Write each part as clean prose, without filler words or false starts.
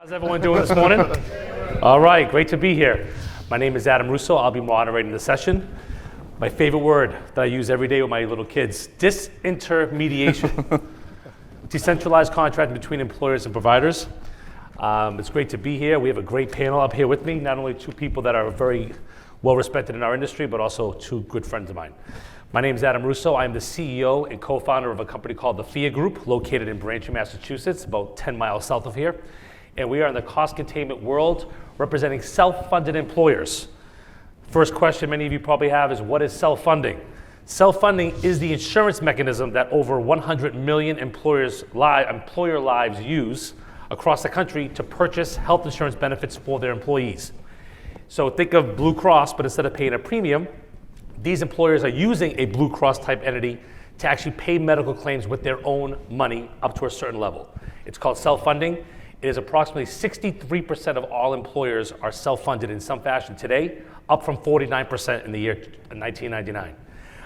How's everyone doing this morning? All right, great to be here. My name is Adam Russo. I'll be moderating the session. My favorite word that I use every day with my little kids, disintermediation. Decentralized contracting between employers and providers. It's great to be here. We have a great panel up here with me, not only two people that are very well respected in our industry, but also two good friends of mine. My name is Adam Russo. I'm the CEO and co-founder of a company called the Phia Group, located in Branching, Massachusetts, about 10 miles south of here. And we are in the cost containment world, representing self-funded employers. First question many of you probably have is, what is self-funding? Self-funding is the insurance mechanism that over 100 million employer lives use across the country to purchase health insurance benefits for their employees. So think of Blue Cross, but instead of paying a premium, these employers are using a Blue Cross type entity to actually pay medical claims with their own money up to a certain level. It's called self-funding. It is approximately 63% of all employers are self-funded in some fashion today, up from 49% in the year 1999.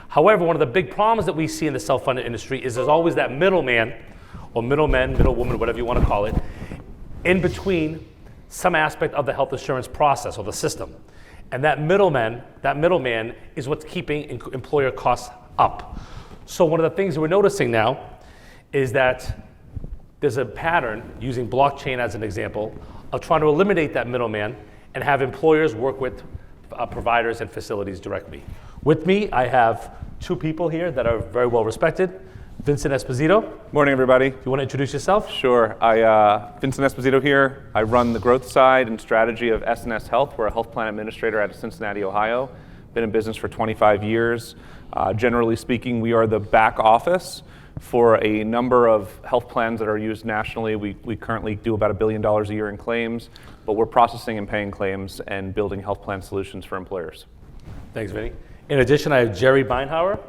However, one of the big problems that we see in the self-funded industry is there's always that middleman, or middleman, middlewoman, whatever you want to call it, in between some aspect of the health insurance process or the system. And that middleman is what's keeping employer costs up. So one of the things that we're noticing now is that there's a pattern, using blockchain as an example, of trying to eliminate that middleman and have employers work with providers and facilities directly. With me, I have two people here that are very well respected. Vincent Esposito. Morning, everybody. You want to introduce yourself? Sure. Vincent Esposito here. I run the growth side and strategy of S&S Health. We're a health plan administrator out of Cincinnati, Ohio. Been in business for 25 years. Generally speaking, we are the back office for a number of health plans that are used nationally. We currently do about $1 billion a year in claims, but we're processing and paying claims and building health plan solutions for employers. Thanks, Vinny. In addition, I have Jerry Beinhauer.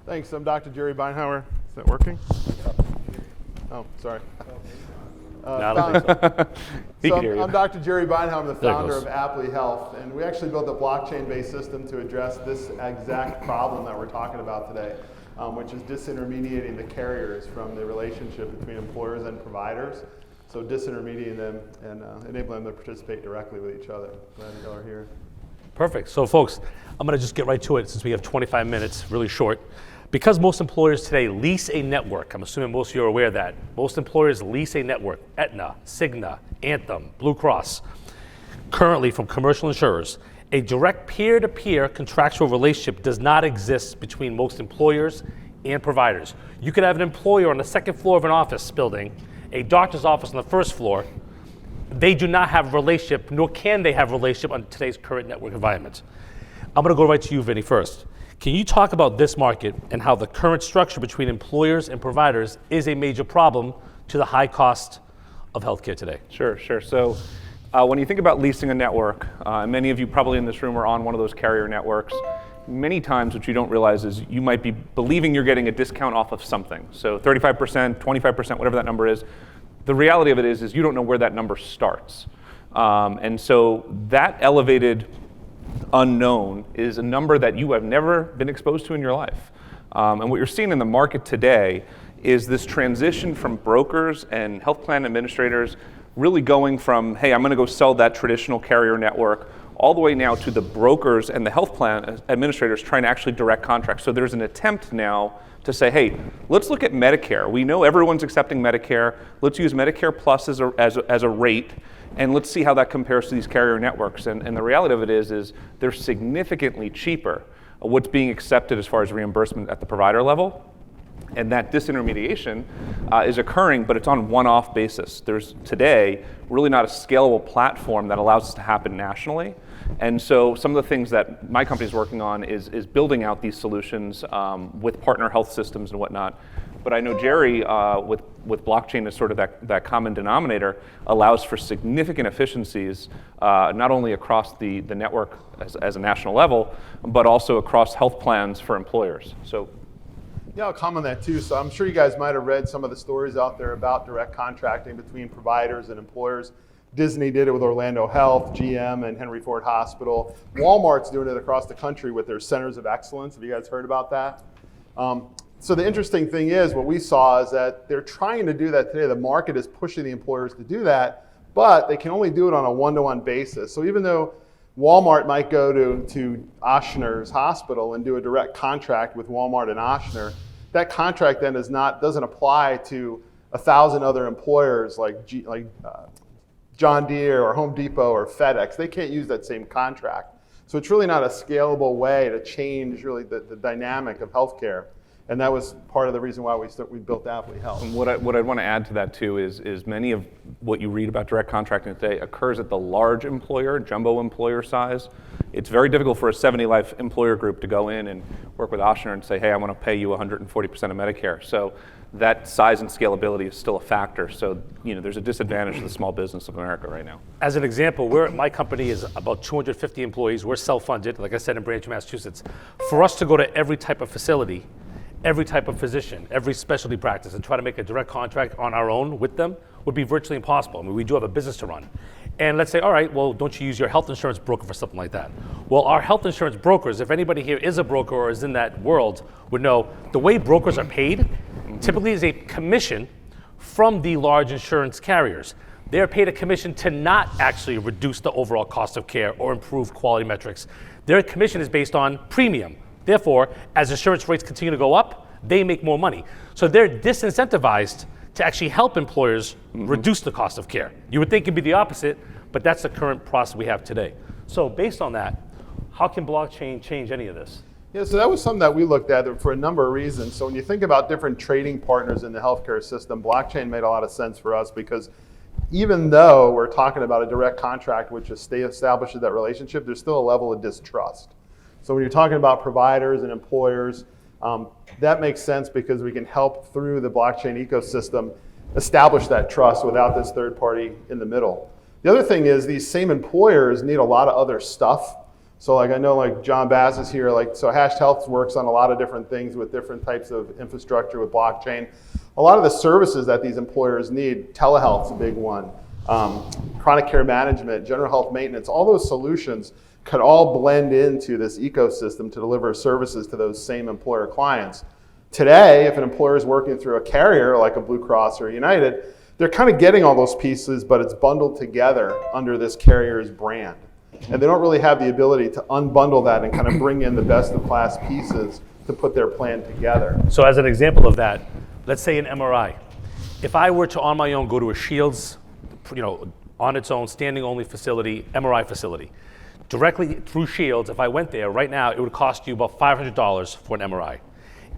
Thanks. I'm Dr. Jerry Beinhauer. Is that working? Oh, sorry. I don't think so. I'm Dr. Jerry Beinhauer. I'm the founder of Aptly Health, and we actually built a blockchain-based system to address this exact problem that we're talking about today, which is disintermediating the carriers from the relationship between employers and providers. So disintermediating them and enabling them to participate directly with each other. Glad you all are here. Perfect. So folks, I'm going to just get right to it since we have 25 minutes, really short. Because most employers today lease a network, I'm assuming most of you are aware of that. Most employers lease a network, Aetna, Cigna, Anthem, Blue Cross. Currently, from commercial insurers, a direct peer-to-peer contractual relationship does not exist between most employers and providers. You could have an employer on the second floor of an office building, a doctor's office on the first floor. They do not have a relationship, nor can they have a relationship on today's current network environment. I'm going to go right to you, Vinny, first. Can you talk about this market and how the current structure between employers and providers is a major problem to the high cost of healthcare today? Sure. So when you think about leasing a network, many of you probably in this room are on one of those carrier networks. Many times what you don't realize is you might be believing you're getting a discount off of something. So 35%, 25%, whatever that number is. The reality of it is you don't know where that number starts. And so that elevated unknown is a number that you have never been exposed to in your life. And what you're seeing in the market today is this transition from brokers and health plan administrators really going from, hey, I'm going to go sell that traditional carrier network, all the way now to the brokers and the health plan administrators trying to actually direct contracts. So there's an attempt now to say, hey, let's look at Medicare. We know everyone's accepting Medicare. Let's use Medicare Plus as a rate, and let's see how that compares to these carrier networks. And the reality of it is they're significantly cheaper what's being accepted as far as reimbursement at the provider level. And that disintermediation is occurring, but it's on one-off basis. There's today really not a scalable platform that allows this to happen nationally. And so some of the things that my company is working on is building out these solutions with partner health systems and whatnot. But I know Jerry, with blockchain as sort of that common denominator, allows for significant efficiencies, not only across the network as a national level, but also across health plans for employers. So. Yeah, I'll comment on that too. So I'm sure you guys might have read some of the stories out there about direct contracting between providers and employers. Disney did it with Orlando Health, GM, and Henry Ford Hospital. Walmart's doing it across the country with their centers of excellence. Have you guys heard about that? So the interesting thing is, what we saw is that they're trying to do that today. The market is pushing the employers to do that, but they can only do it on a one-to-one basis. So even though Walmart might go to Ochsner's hospital and do a direct contract with Walmart and Ochsner, that contract then doesn't apply to 1,000 other employers like John Deere or Home Depot or FedEx. They can't use that same contract. So it's really not a scalable way to change really the dynamic of healthcare. And that was part of the reason why we built Aptly Health. And what I'd want to add to that too is many of what you read about direct contracting today occurs at the large employer, jumbo employer size. It's very difficult for a 70 life employer group to go in and work with Ochsner and say, hey, I want to pay you 140% of Medicare. So that size and scalability is still a factor. So there's a disadvantage to the small business of America right now. As an example, my company is about 250 employees. We're self-funded, like I said, in Branch, Massachusetts. For us to go to every type of facility, every type of physician, every specialty practice, and try to make a direct contract on our own with them would be virtually impossible. I mean, we do have a business to run. And let's say, all right, well, don't you use your health insurance broker for something like that? Well, our health insurance brokers, if anybody here is a broker or is in that world, would know the way brokers are paid typically is a commission from the large insurance carriers. They're paid a commission to not actually reduce the overall cost of care or improve quality metrics. Their commission is based on premium. Therefore, as insurance rates continue to go up, they make more money. So they're disincentivized to actually help employers reduce the cost of care. You would think it'd be the opposite, but that's the current process we have today. So based on that, how can blockchain change any of this? Yeah, so that was something that we looked at for a number of reasons. So when you think about different trading partners in the healthcare system, blockchain made a lot of sense for us because even though we're talking about a direct contract which establishes that relationship, there's still a level of distrust. So when you're talking about providers and employers, that makes sense because we can help through the blockchain ecosystem establish that trust without this third party in the middle. The other thing is these same employers need a lot of other stuff. So I know John Bass is here, so Hashed Health works on a lot of different things with different types of infrastructure with blockchain. A lot of the services that these employers need, telehealth's a big one, chronic care management, general health maintenance, all those solutions could all blend into this ecosystem to deliver services to those same employer clients. Today, if an employer is working through a carrier like a Blue Cross or United, they're kind of getting all those pieces, but it's bundled together under this carrier's brand. And they don't really have the ability to unbundle that and kind of bring in the best of class pieces to put their plan together. So as an example of that, let's say an MRI. If I were to on my own go to a Shields, on its own standing only facility, MRI facility, directly through Shields, if I went there right now, it would cost you about $500 for an MRI.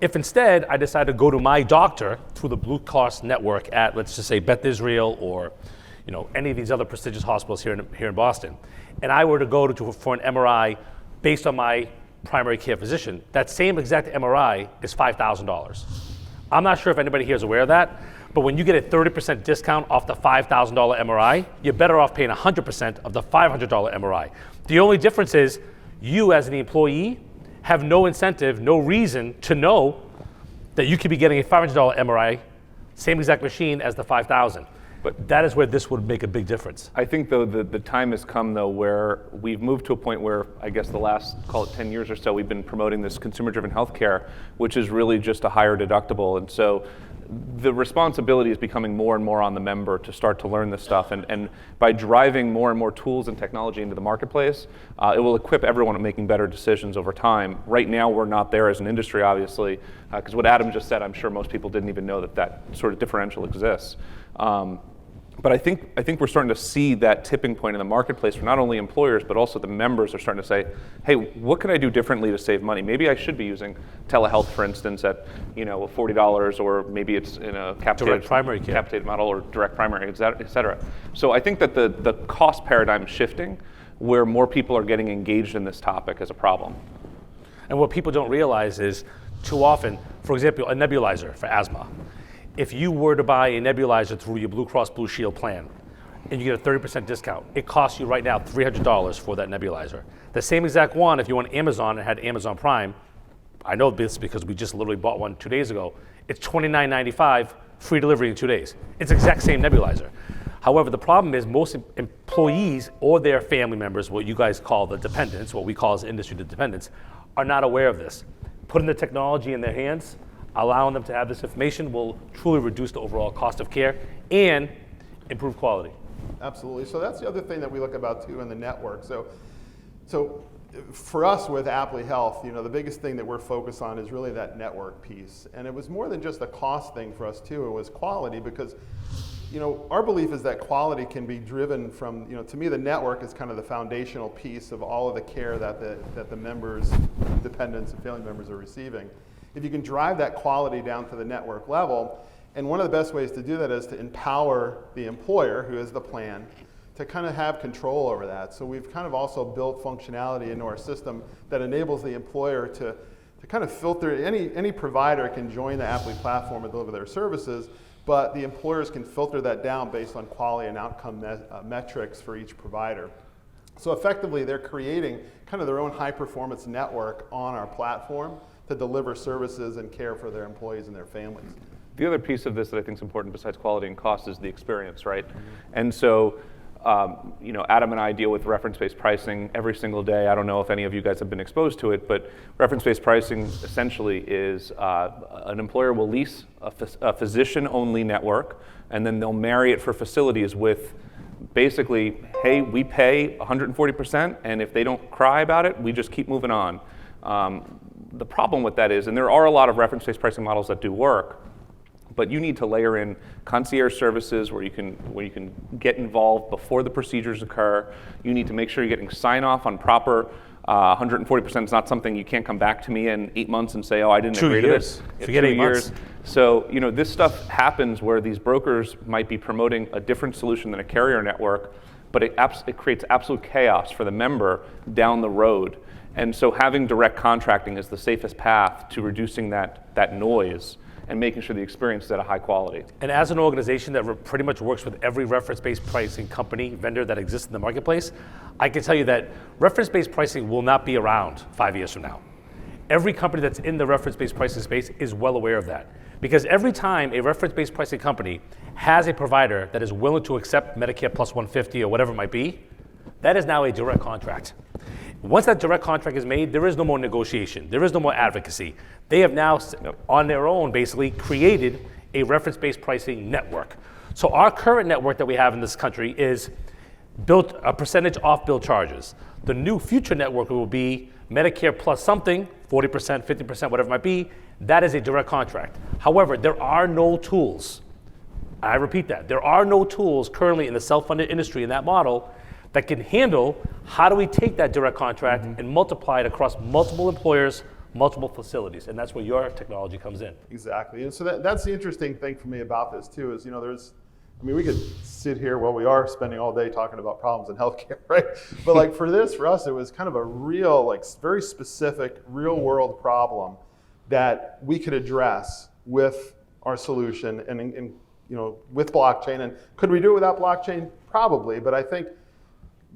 If instead I decided to go to my doctor through the Blue Cross network at, let's just say, Beth Israel or any of these other prestigious hospitals here in Boston, and I were to go for an MRI based on my primary care physician, that same exact MRI is $5,000. I'm not sure if anybody here is aware of that, but when you get a 30% discount off the $5,000 MRI, you're better off paying 100% of the $500 MRI. The only difference is you as an employee have no incentive, no reason to know that you could be getting a $500 MRI, same exact machine as the $5,000. But that is where this would make a big difference. I think, though, the time has come, though, where we've moved to a point where I guess the last, call it 10 years or so, we've been promoting this consumer-driven healthcare, which is really just a higher deductible. And so the responsibility is becoming more and more on the member to start to learn this stuff. And by driving more and more tools and technology into the marketplace, it will equip everyone at making better decisions over time. Right now, we're not there as an industry, obviously, because what Adam just said, I'm sure most people didn't even know that sort of differential exists. But I think we're starting to see that tipping point in the marketplace for not only employers, but also the members are starting to say, hey, what can I do differently to save money? Maybe I should be using telehealth, for instance, at $40, or maybe it's in a capitated model or direct primary, et cetera. So I think that the cost paradigm is shifting where more people are getting engaged in this topic as a problem. And what people don't realize is too often, for example, a nebulizer for asthma. If you were to buy a nebulizer through your Blue Cross Blue Shield plan and you get a 30% discount, it costs you right now $300 for that nebulizer. The same exact one, if you went on Amazon and had Amazon Prime, I know this because we just literally bought one 2 days ago, it's $29.95, free delivery in 2 days. It's the exact same nebulizer. However, the problem is most employees or their family members, what you guys call the dependents, what we call as industry the dependents, are not aware of this. Putting the technology in their hands, allowing them to have this information will truly reduce the overall cost of care and improve quality. Absolutely. So that's the other thing that we look about too in the network. So for us with Aptly Health, the biggest thing that we're focused on is really that network piece. And it was more than just a cost thing for us too. It was quality because, our belief is that quality can be driven from, to me, the network is kind of the foundational piece of all of the care that the members, dependents and family members are receiving. If you can drive that quality down to the network level, and one of the best ways to do that is to empower the employer, who is the plan, to kind of have control over that. So we've kind of also built functionality into our system that enables the employer to kind of filter, any provider can join the Aptly platform and deliver their services, but the employers can filter that down based on quality and outcome metrics for each provider. So effectively, they're creating kind of their own high-performance network on our platform to deliver services and care for their employees and their families. The other piece of this that I think is important besides quality and cost is the experience, right? And so, Adam and I deal with reference-based pricing every single day. I don't know if any of you guys have been exposed to it, but reference-based pricing essentially is an employer will lease a physician-only network, and then they'll marry it for facilities with basically, hey, we pay 140%, and if they don't cry about it, we just keep moving on. The problem with that is, and there are a lot of reference-based pricing models that do work, but you need to layer in concierge services where you can get involved before the procedures occur. You need to make sure you're getting sign-off on proper 140% is not something you can't come back to me in 8 months and say, oh, I didn't agree to this. Forget 8 months. So, this stuff happens where these brokers might be promoting a different solution than a carrier network, but it creates absolute chaos for the member down the road. And so having direct contracting is the safest path to reducing that noise and making sure the experience is at a high quality. And as an organization that pretty much works with every reference-based pricing company, vendor that exists in the marketplace, I can tell you that reference-based pricing will not be around 5 years from now. Every company that's in the reference-based pricing space is well aware of that. Because every time a reference-based pricing company has a provider that is willing to accept Medicare plus 150 or whatever it might be, that is now a direct contract. Once that direct contract is made, there is no more negotiation. There is no more advocacy. They have now, on their own, basically created a reference-based pricing network. So our current network that we have in this country is built a percentage off bill charges. The new future network will be Medicare plus something, 40%, 50%, whatever it might be. That is a direct contract. However, there are no tools. I repeat that. There are no tools currently in the self-funded industry in that model that can handle how do we take that direct contract and multiply it across multiple employers, multiple facilities, and that's where your technology comes in. Exactly, and so that's the interesting thing for me about this too is, we could sit here, we are spending all day talking about problems in healthcare, right? But for us, it was kind of a real, very specific, real world problem that we could address with our solution and with blockchain. And could we do it without blockchain? Probably, but I think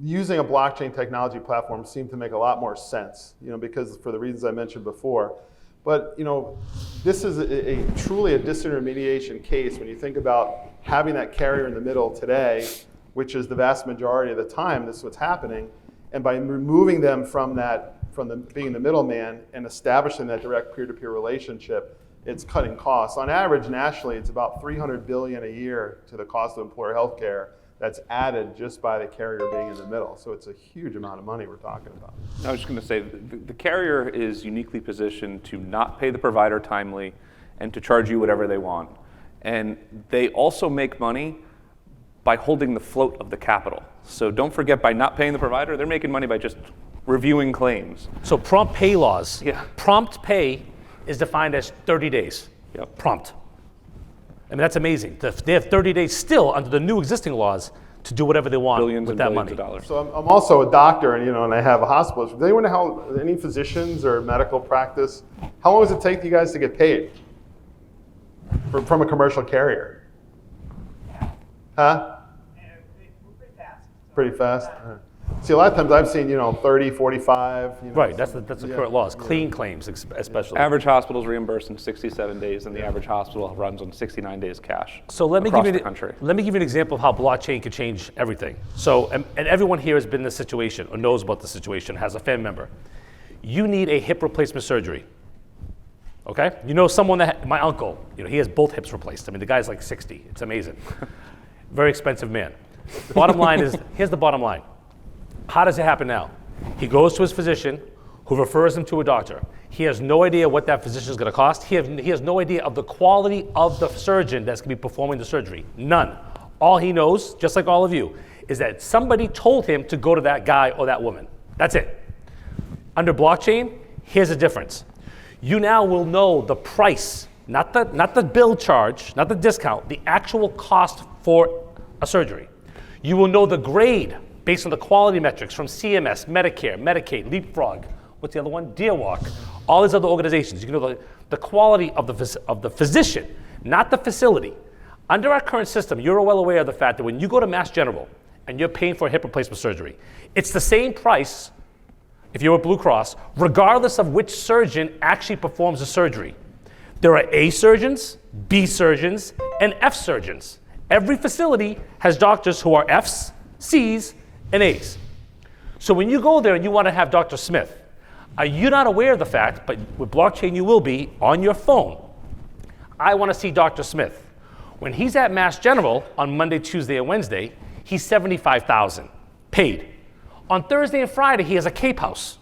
using a blockchain technology platform seemed to make a lot more sense, because for the reasons I mentioned before. But this is truly a disintermediation case when you think about having that carrier in the middle today, which is the vast majority of the time this is what's happening, and by removing them from being the middleman and establishing that direct peer-to-peer relationship, it's cutting costs. On average, nationally, it's about $300 billion a year to the cost of employer health care that's added just by the carrier being in the middle. So it's a huge amount of money we're talking about. I was just going to say, the carrier is uniquely positioned to not pay the provider timely and to charge you whatever they want. And they also make money by holding the float of the capital. So don't forget, by not paying the provider, they're making money by just reviewing claims. So prompt pay laws. Yeah. Prompt pay is defined as 30 days. Yep. Prompt. That's amazing. They have 30 days still under the new existing laws to do whatever they want with that money. Of dollars. So I'm also a doctor, and I have a hospital. Does anyone know how any physicians or medical practice, how long does it take you guys to get paid from a commercial carrier? Huh? Pretty fast. Pretty fast? See, a lot of times I've seen, 30, 45. Right, that's the current laws. Clean claims, especially. Average hospitals reimburse in 67 days, and the average hospital runs on 69 days cash. So let me give you let me give you an example of how blockchain could change everything. So, and everyone here has been in this situation or knows about the situation, has a family member. You need a hip replacement surgery. Okay? Someone my uncle, he has both hips replaced. The guy's like 60. It's amazing. Very expensive man. Bottom line is, here's the bottom line. How does it happen now? He goes to his physician, who refers him to a doctor. He has no idea what that physician is going to cost. He has no idea of the quality of the surgeon that's going to be performing the surgery. None. All he knows, just like all of you, is that somebody told him to go to that guy or that woman. That's it. Under blockchain, here's the difference. You now will know the price, not the bill charge, not the discount, the actual cost for a surgery. You will know the grade based on the quality metrics from CMS, Medicare, Medicaid, Leapfrog, what's the other one? Deerwalk, all these other organizations. You can know the quality of the physician, not the facility. Under our current system, you're well aware of the fact that when you go to Mass General and you're paying for a hip replacement surgery, it's the same price if you're at Blue Cross, regardless of which surgeon actually performs the surgery. There are A surgeons, B surgeons, and F surgeons. Every facility has doctors who are Fs, Cs, and As. So when you go there and you want to have Dr. Smith, are you not aware of the fact, but with blockchain you will be, on your phone, I want to see Dr. Smith. When he's at Mass General on Monday, Tuesday, and Wednesday, he's $75,000 paid. On Thursday and Friday, he has a Cape house.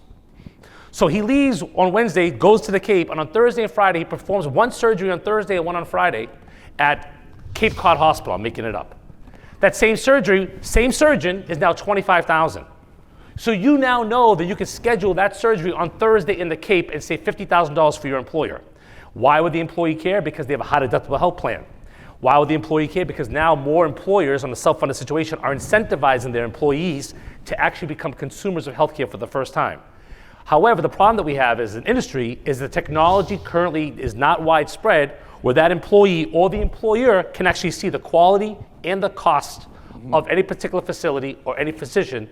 So he leaves on Wednesday, goes to the Cape, and on Thursday and Friday, he performs one surgery on Thursday and one on Friday at Cape Cod Hospital. I'm making it up. That same surgery, same surgeon, is now $25,000. So you now know that you can schedule that surgery on Thursday in the Cape and save $50,000 for your employer. Why would the employee care? Because they have a high deductible health plan. Why would the employee care? Because now more employers on a self-funded situation are incentivizing their employees to actually become consumers of healthcare for the first time. However, the problem that we have as an industry is the technology currently is not widespread where that employee or the employer can actually see the quality and the cost of any particular facility or any physician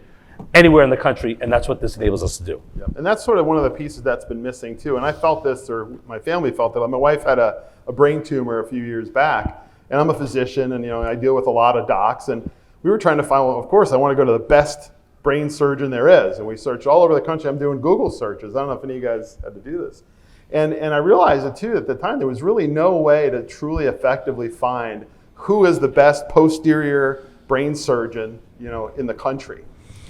anywhere in the country, and that's what this enables us to do. Yep. And that's sort of one of the pieces that's been missing too. And I felt this, or my family felt it. My wife had a brain tumor a few years back, and I'm a physician, and I deal with a lot of docs, and we were trying to find, well, of course, I want to go to the best brain surgeon there is, and we searched all over the country. I'm doing Google searches. I don't know if any of you guys had to do this. And I realized it too, at the time, there was really no way to truly effectively find who is the best posterior brain surgeon, in the country.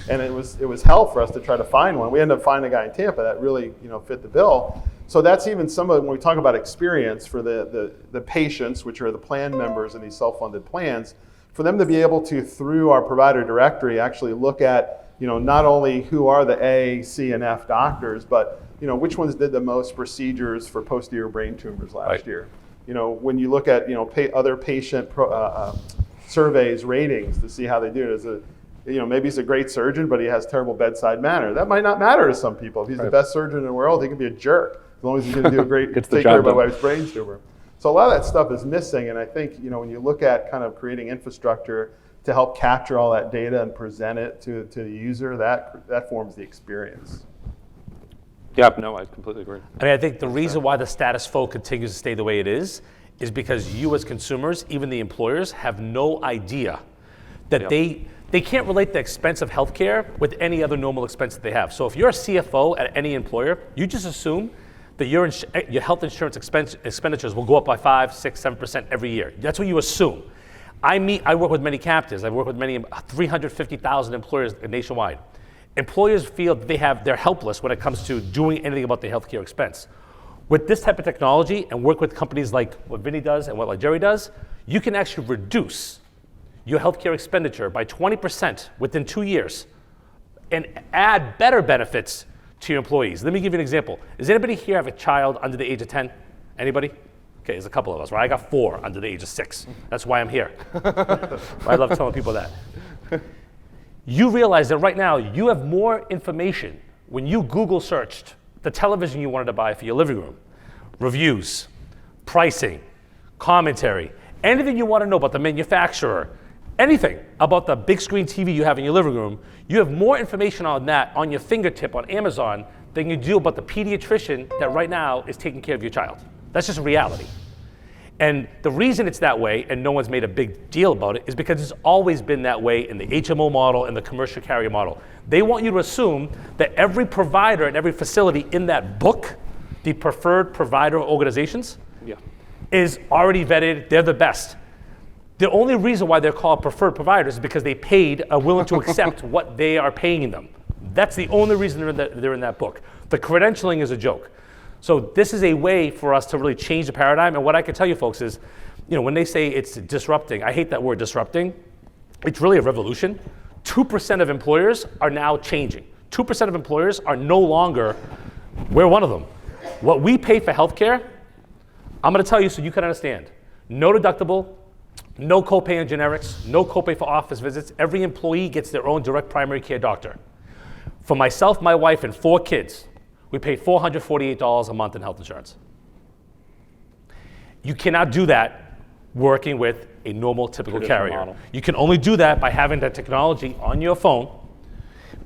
And it was hell for us to try to find one. We ended up finding a guy in Tampa that really, fit the bill. So that's even some of, when we talk about experience for the patients, which are the plan members in these self-funded plans, for them to be able to, through our provider directory, actually look at, not only who are the A, C, and F doctors, but, which ones did the most procedures for posterior brain tumors last year. When you look at, other patient surveys, ratings to see how they do it, maybe he's a great surgeon, but he has terrible bedside manner. That might not matter to some people. If he's the best surgeon in the world, he can be a jerk, as long as he's going to do a great take care of my wife's brain tumor. So a lot of that stuff is missing, and I think when you look at kind of creating infrastructure to help capture all that data and present it to the user, that forms the experience. Yeah, no, I completely agree. I think the reason why the status quo continues to stay the way it is because you as consumers, even the employers, have no idea that they can't relate the expense of healthcare with any other normal expense that they have. So if you're a CFO at any employer, you just assume that your health insurance expenditures will go up by 5, 6, 7% every year. That's what you assume. I work with many captives. I work with many 350,000 employers nationwide. Employers feel that they're helpless when it comes to doing anything about their healthcare expense. With this type of technology and work with companies like what Vinny does and what like Jerry does, you can actually reduce your healthcare expenditure by 20% within 2 years and add better benefits to your employees. Let me give you an example. Does anybody here have a child under the age of 10? Anybody? Okay, there's a couple of us, right? I got 4 under the age of 6. That's why I'm here. I love telling people that. You realize that right now you have more information when you Google searched the television you wanted to buy for your living room, reviews, pricing, commentary, anything you want to know about the manufacturer, anything about the big screen TV you have in your living room, you have more information on that on your fingertip on Amazon than you do about the pediatrician that right now is taking care of your child. That's just reality. And the reason it's that way, and no one's made a big deal about it, is because it's always been that way in the HMO model and the commercial carrier model. They want you to assume that every provider and every facility in that book, the preferred provider organizations, is already vetted, they're the best. The only reason why they're called preferred providers is because they are willing to accept what they are paying them. That's the only reason they're in that book. The credentialing is a joke. So this is a way for us to really change the paradigm. And what I can tell you folks is, when they say it's disrupting, I hate that word disrupting. It's really a revolution. 2% of employers are now changing. 2% of employers are no longer, we're one of them. What we pay for healthcare, I'm gonna tell you so you can understand. No deductible, no copay on generics, no copay for office visits. Every employee gets their own direct primary care doctor. For myself, my wife, and 4 kids, we pay $448 a month in health insurance. You cannot do that working with a normal, typical carrier. Model. You can only do that by having the technology on your phone,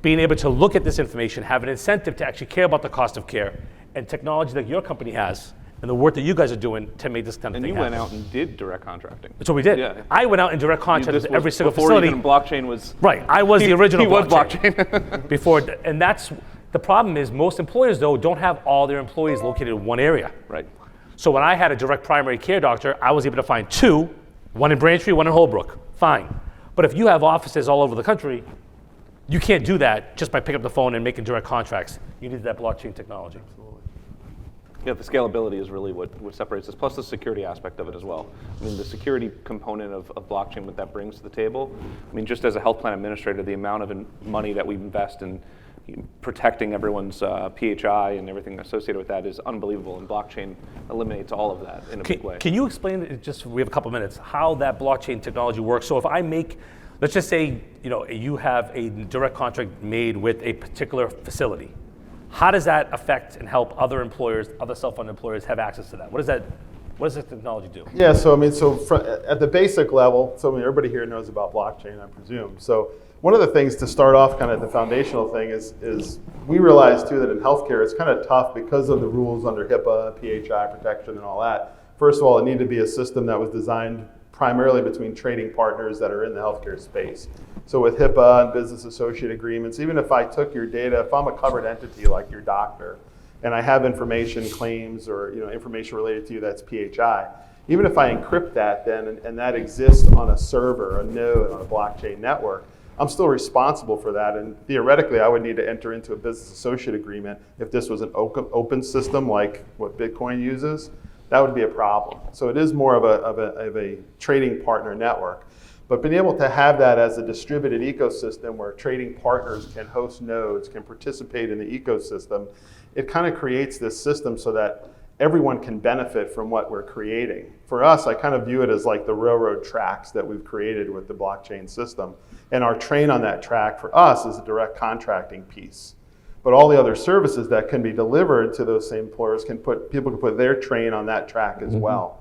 being able to look at this information, have an incentive to actually care about the cost of care, and technology that your company has, and the work that you guys are doing to make this kind of And thing you happen. went out and did direct contracting. That's what we did. Yeah. I went out in direct contract with every single before facility. Even blockchain was. Right, I was the original He was blockchain. blockchain. Before, and that's, the problem is most employers though don't have all their employees located in one area. Right. So when I had a direct primary care doctor, I was able to find 2, one in Braintree, one in Holbrook, fine. But if you have offices all over the country, you can't do that just by picking up the phone and making direct contracts. You need that blockchain technology. Yeah, the scalability is really what separates us, plus the security aspect of it as well. I mean, the security component of blockchain, what that brings to the table, I mean, just as a health plan administrator, the amount of money that we invest in protecting everyone's PHI and everything associated with that is unbelievable, and blockchain eliminates all of that in a big way. Can you explain, we have a couple minutes, how that blockchain technology works? So if I make, let's just say, you have a direct contract made with a particular facility. How does that affect and help other employers, other self-funded employers have access to that? What does this technology do? Yeah, so at the basic level, everybody here knows about blockchain, I presume. So one of the things to start off kind of the foundational thing is we realize too that in healthcare it's kind of tough because of the rules under HIPAA, PHI protection and all that. First of all, it needed to be a system that was designed primarily between trading partners that are in the healthcare space. So with HIPAA and business associate agreements, even if I took your data, if I'm a covered entity like your doctor, and I have information, claims, or information related to you that's PHI, even if I encrypt that then and that exists on a server, a node on a blockchain network, I'm still responsible for that. And theoretically, I would need to enter into a business associate agreement if this was an open system like what Bitcoin uses. That would be a problem. So it is more of a trading partner network. But being able to have that as a distributed ecosystem where trading partners can host nodes, can participate in the ecosystem, it kind of creates this system so that everyone can benefit from what we're creating. For us, I kind of view it as like the railroad tracks that we've created with the blockchain system. And our train on that track for us is a direct contracting piece. But all the other services that can be delivered to those same employers people can put their train on that track as well.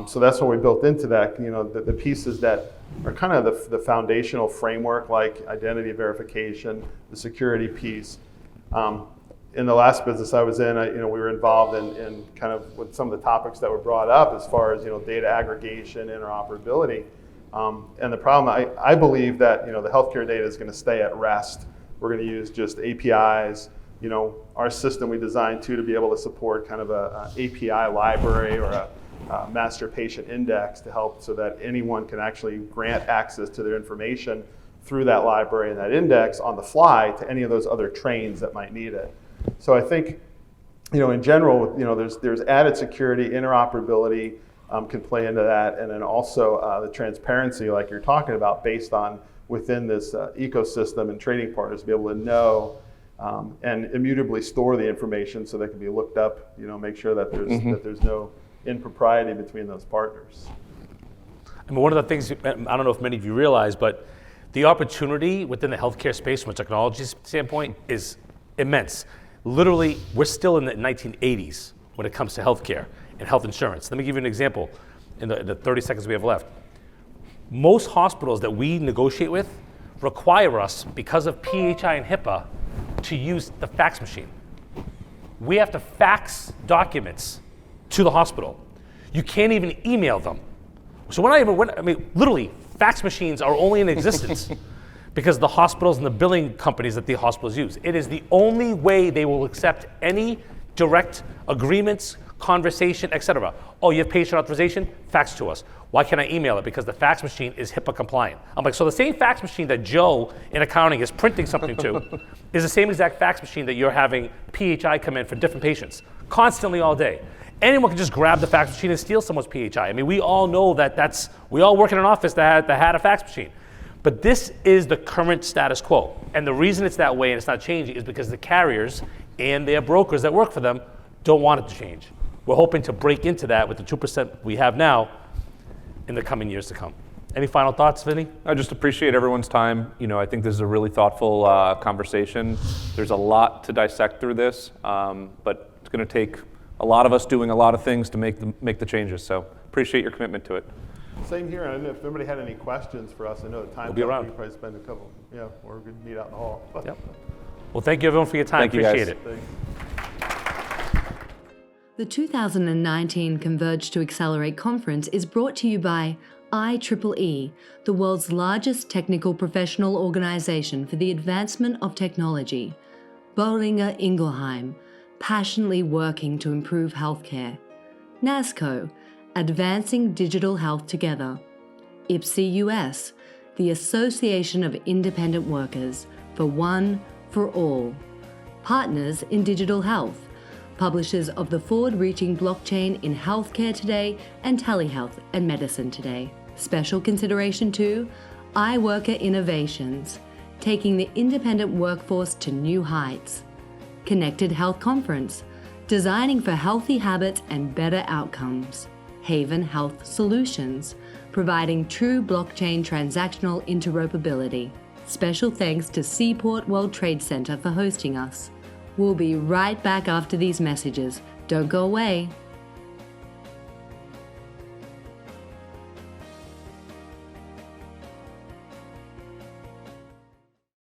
So that's what we built into that, the pieces that are kind of the foundational framework, like identity verification, the security piece. In the last business I was in, we were involved in kind of with some of the topics that were brought up as far as data aggregation, interoperability, and the problem I believe that the healthcare data is going to stay at rest. We're going to use just APIs. Our system we designed to be able to support kind of a API library or a master patient index to help so that anyone can actually grant access to their information through that library and that index on the fly to any of those other trains that might need it. So I think, in general, there's added security, interoperability can play into that, and then also the transparency, like you're talking about, based on within this ecosystem and trading partners to be able to know and immutably store the information so they can be looked up. Make sure that there's no impropriety between those partners. I mean, one of the things, I don't know if many of you realize, but the opportunity within the healthcare space from a technology standpoint is immense. Literally, we're still in the 1980s when it comes to healthcare and health insurance. Let me give you an example in the 30 seconds we have left. Most hospitals that we negotiate with require us, because of PHI and HIPAA, to use the fax machine. We have to fax documents to the hospital. You can't even email them. So literally, fax machines are only in existence because the hospitals and the billing companies that the hospitals use. It is the only way they will accept any direct agreements, conversation, etc. Oh, you have patient authorization? Fax to us. Why can't I email it? Because the fax machine is HIPAA compliant. I'm like, so the same fax machine that Joe in accounting is printing something to is the same exact fax machine that you're having PHI come in for different patients constantly all day. Anyone can just grab the fax machine and steal someone's PHI. I mean, we all know that we all work in an office that had a fax machine. But this is the current status quo. And the reason it's that way and it's not changing is because the carriers and their brokers that work for them don't want it to change. We're hoping to break into that with the 2% we have now in the coming years to come. Any final thoughts, Vinny? I just appreciate everyone's time. I think this is a really thoughtful conversation. There's a lot to dissect through this, but it's going to take a lot of us doing a lot of things to make the changes. So appreciate your commitment to it. Same here. I don't know if anybody had any questions for us. I know the time. We'll be around. We probably spend a couple. Yeah, or we could meet out in the hall. Yep. Well, thank you everyone for your time. Thank you, guys. Appreciate it. Thanks. The 2019 Converge to Accelerate conference is brought to you by IEEE, the world's largest technical professional organization for the advancement of technology. Boehringer Ingelheim, passionately working to improve healthcare. NASCO, advancing digital health together. IPSI US, the Association of Independent Workers, for one, for all. Partners in Digital Health, publishers of the forward-reaching blockchain in Healthcare Today and Telehealth and Medicine Today. Special consideration to iWorker Innovations, taking the independent workforce to new heights. Connected Health Conference, designing for healthy habits and better outcomes. Haven Health Solutions, providing true blockchain transactional interoperability. Special thanks to Seaport World Trade Center for hosting us. We'll be right back after these messages. Don't go away.